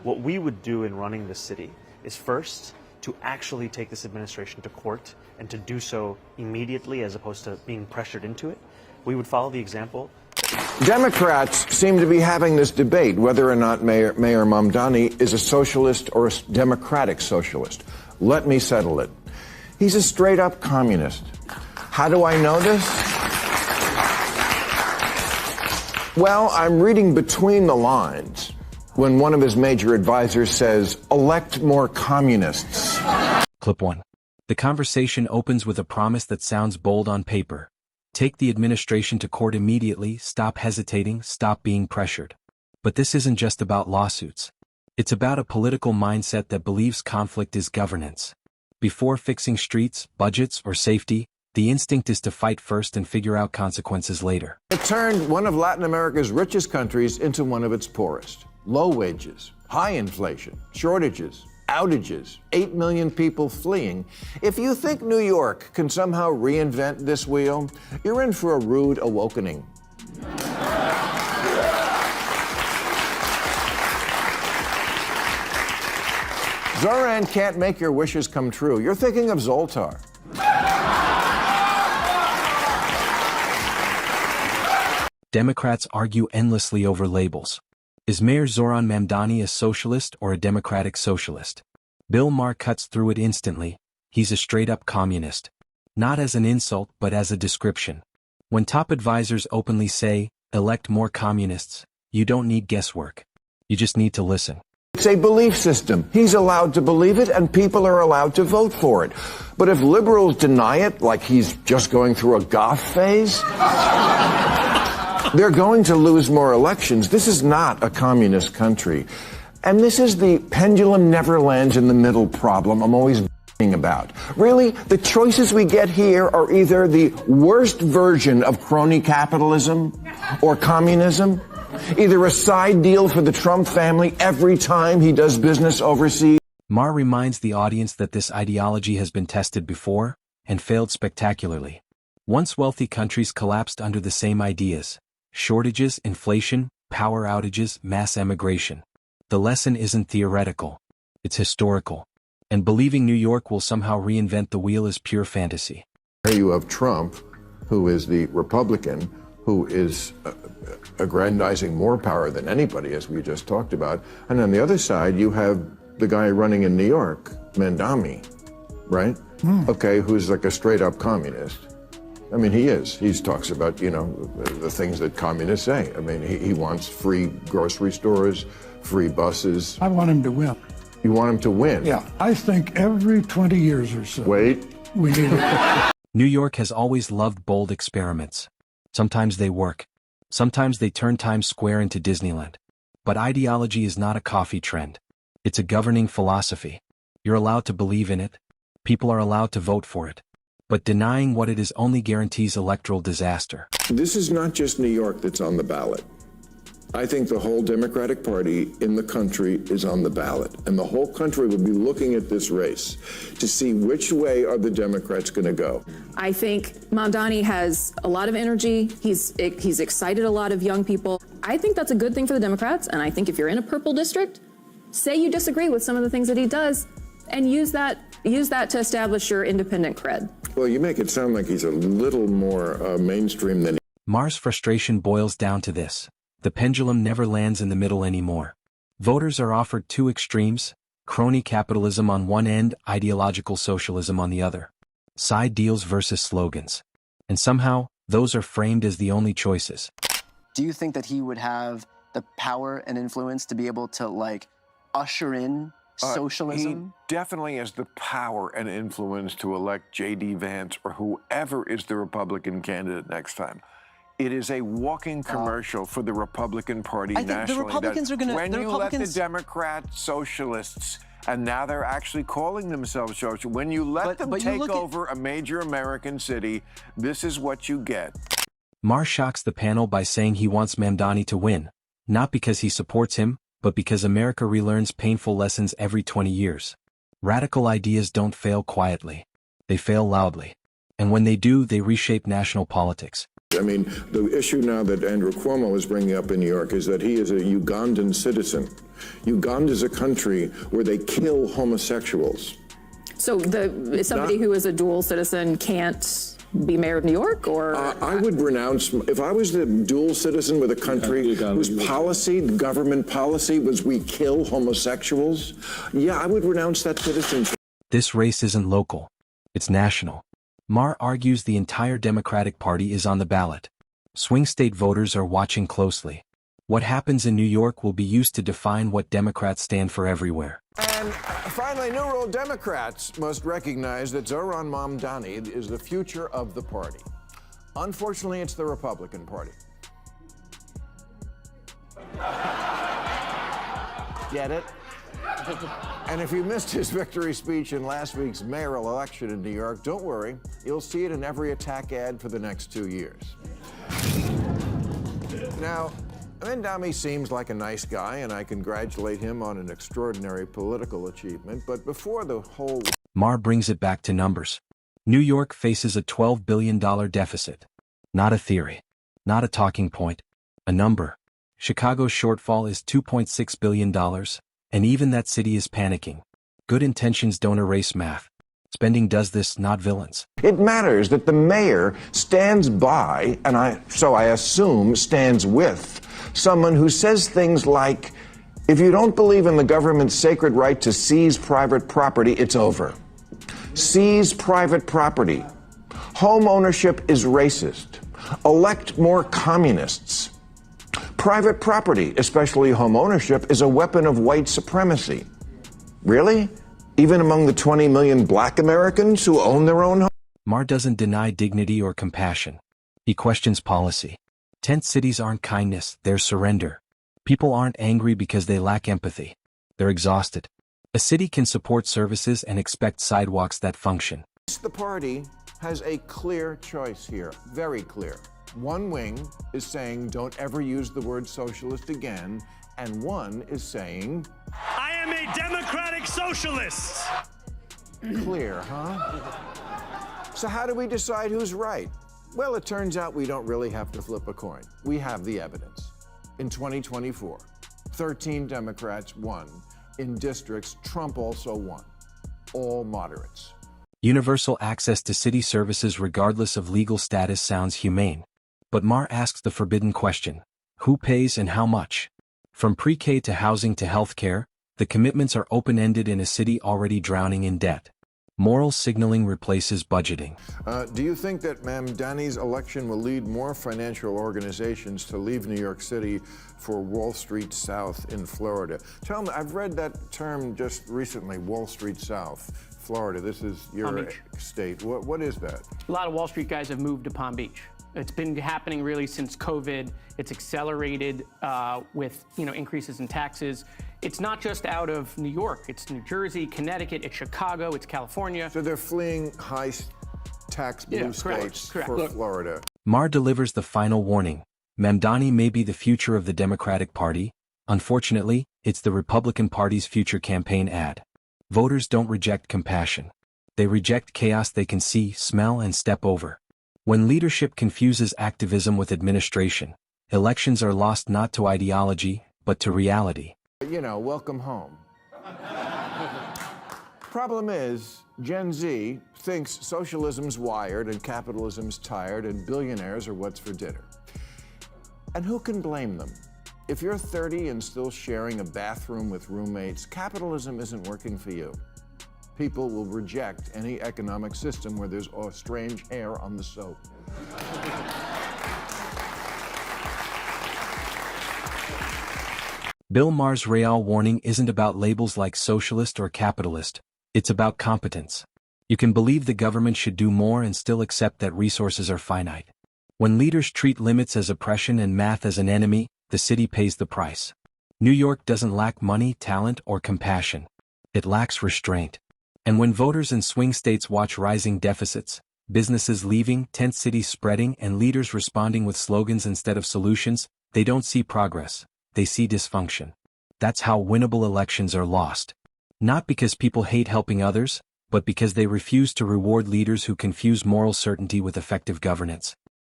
What we would do in running the city is first to actually take this administration to court and to do so immediately as opposed to being pressured into it. We would follow the example. Democrats seem to be having this debate whether or not Maher Mamdani is a socialist or a democratic socialist. Let me settle it. He's a straight-up communist. How do I know this? Well, I'm reading between the lines when one of his major advisors says, elect more communists. Clip 1. The conversation opens with a promise that sounds bold on paper. Take the administration to court immediately, stop hesitating, stop being pressured. But this isn't just about lawsuits. It's about a political mindset that believes conflict is governance. Before fixing streets, budgets, or safety, the instinct is to fight first and figure out consequences later. It turned one of Latin America's richest countries into one of its poorest. Low wages, high inflation, shortages, outages, 8 million people fleeing. If you think New York can somehow reinvent this wheel, you're in for a rude awakening. Zohran can't make your wishes come true. You're thinking of Zoltar. Democrats argue endlessly over labels. Is Mayor Zohran Mamdani a socialist or a democratic socialist? Bill Maher cuts through it instantly. He's a straight-up communist. Not as an insult, but as a description. When top advisors openly say, elect more communists, you don't need guesswork. You just need to listen. It's a belief system. He's allowed to believe it, and people are allowed to vote for it. But if liberals deny it, like he's just going through a goth phase, they're going to lose more elections. This is not a communist country. And this is the pendulum never lands in the middle problem I'm always about. Really, the choices we get here are either the worst version of crony capitalism or communism, either a side deal for the Trump family every time he does business overseas. Maher reminds the audience that this ideology has been tested before and failed spectacularly. Once wealthy countries collapsed under the same ideas. Shortages, inflation, power outages, mass emigration. The lesson isn't theoretical. It's historical. And believing New York will somehow reinvent the wheel is pure fantasy. Here you have Trump, who is the Republican, who is aggrandizing more power than anybody, as we just talked about. And on the other side, you have the guy running in New York, Mandani, right? Okay, who's like a straight-up communist. I mean, he is. He talks about, you know, the things that communists say. I mean, he wants free grocery stores, free buses. I want him to win. You want him to win? Yeah. I think every 20 years or so. Wait. We need it. New York has always loved bold experiments. Sometimes they work. Sometimes they turn Times Square into Disneyland. But ideology is not a coffee trend. It's a governing philosophy. You're allowed to believe in it. People are allowed to vote for it. But denying what it is only guarantees electoral disaster. This is not just New York that's on the ballot. I think the whole Democratic Party in the country is on the ballot. And the whole country will be looking at this race to see which way are the Democrats going to go. I think Mandani has a lot of energy. He's excited a lot of young people. I think that's a good thing for the Democrats. And I think if you're in a purple district, say you disagree with some of the things that he does and use that to establish your independent cred. Well, you make it sound like he's a little more mainstream than Maher's frustration boils down to this. The pendulum never lands in the middle anymore. Voters are offered two extremes, crony capitalism on one end, ideological socialism on the other. Side deals versus slogans. And somehow, those are framed as the only choices. Do you think that he would have the power and influence to be able to, like, usher in socialism? He definitely has the power and influence to elect J.D. Vance or whoever is the Republican candidate next time. It is a walking commercial for the Republican Party I think nationally. the Republicans are going to... When you let the Democrats, socialists, and now they're actually calling themselves socialists, when you let them take over a major American city, this is what you get. Maher shocks the panel by saying he wants Mamdani to win, not because he supports him, but because America relearns painful lessons every 20 years. Radical ideas don't fail quietly. They fail loudly. And when they do, they reshape national politics. I mean, the issue now that Andrew Cuomo is bringing up in New York is that he is a Ugandan citizen. Uganda is a country where they kill homosexuals. So somebody who is a dual citizen can't be mayor of New York, or? I would renounce, if I was the dual citizen with a country whose policy, government policy, was we kill homosexuals, yeah, I would renounce that citizenship. This race isn't local. It's national. Maher argues the entire Democratic Party is on the ballot. Swing state voters are watching closely. What happens in New York will be used to define what Democrats stand for everywhere. And finally, New World Democrats must recognize that Zohran Mamdani is the future of the party. Unfortunately, it's the Republican Party. Get it? And if you missed his victory speech in last week's mayoral election in New York, don't worry. You'll see it in every attack ad for the next 2 years. Now, Mandani seems like a nice guy, and I congratulate him on an extraordinary political achievement, but before the whole... Maher brings it back to numbers. New York faces a $12 billion deficit. Not a theory. Not a talking point. A number. Chicago's shortfall is $2.6 billion, and even that city is panicking. Good intentions don't erase math. Spending does this, not villains. It matters that the mayor stands by, and I assume stands with, someone who says things like, if you don't believe in the government's sacred right to seize private property, it's over. Seize private property. Home ownership is racist. Elect more communists. Private property, especially home ownership, is a weapon of white supremacy. Really? Even among the 20 million black Americans who own their own home? Maher doesn't deny dignity or compassion. He questions policy. Tent cities aren't kindness, they're surrender. People aren't angry because they lack empathy. They're exhausted. A city can support services and expect sidewalks that function. The party has a clear choice here, very clear. One wing is saying don't ever use the word socialist again, and one is saying, I am a democratic socialist. Clear, huh? So how do we decide who's right? Well, it turns out we don't really have to flip a coin. We have the evidence. In 2024, 13 Democrats won. In districts, Trump also won. All moderates. Universal access to city services regardless of legal status sounds humane. But Maher asks the forbidden question. Who pays and how much? From pre-K to housing to healthcare, the commitments are open-ended in a city already drowning in debt. Moral signaling replaces budgeting. Do you think that Mamdani's election will lead more financial organizations to leave New York City for Wall Street South in Florida? Tell me, I've read that term just recently, Wall Street South, Florida. This is your state. What is that? A lot of Wall Street guys have moved to Palm Beach. It's been happening really since COVID. It's accelerated with increases in taxes. It's not just out of New York. It's New Jersey, Connecticut, it's Chicago, it's California. So they're fleeing high tax blue states for Florida. Maher delivers the final warning. Mamdani may be the future of the Democratic Party. Unfortunately, it's the Republican Party's future campaign ad. Voters don't reject compassion. They reject chaos they can see, smell, and step over. When leadership confuses activism with administration, elections are lost not to ideology, but to reality. Welcome home. Problem is, Gen Z thinks socialism's wired and capitalism's tired and billionaires are what's for dinner. And who can blame them? If you're 30 and still sharing a bathroom with roommates, capitalism isn't working for you. People will reject any economic system where there's strange hair on the soap. Bill Maher's real warning isn't about labels like socialist or capitalist. It's about competence. You can believe the government should do more and still accept that resources are finite. When leaders treat limits as oppression and math as an enemy, the city pays the price. New York doesn't lack money, talent, or compassion. It lacks restraint. And when voters in swing states watch rising deficits, businesses leaving, tent cities spreading, and leaders responding with slogans instead of solutions, they don't see progress. They see dysfunction. That's how winnable elections are lost. Not because people hate helping others, but because they refuse to reward leaders who confuse moral certainty with effective governance.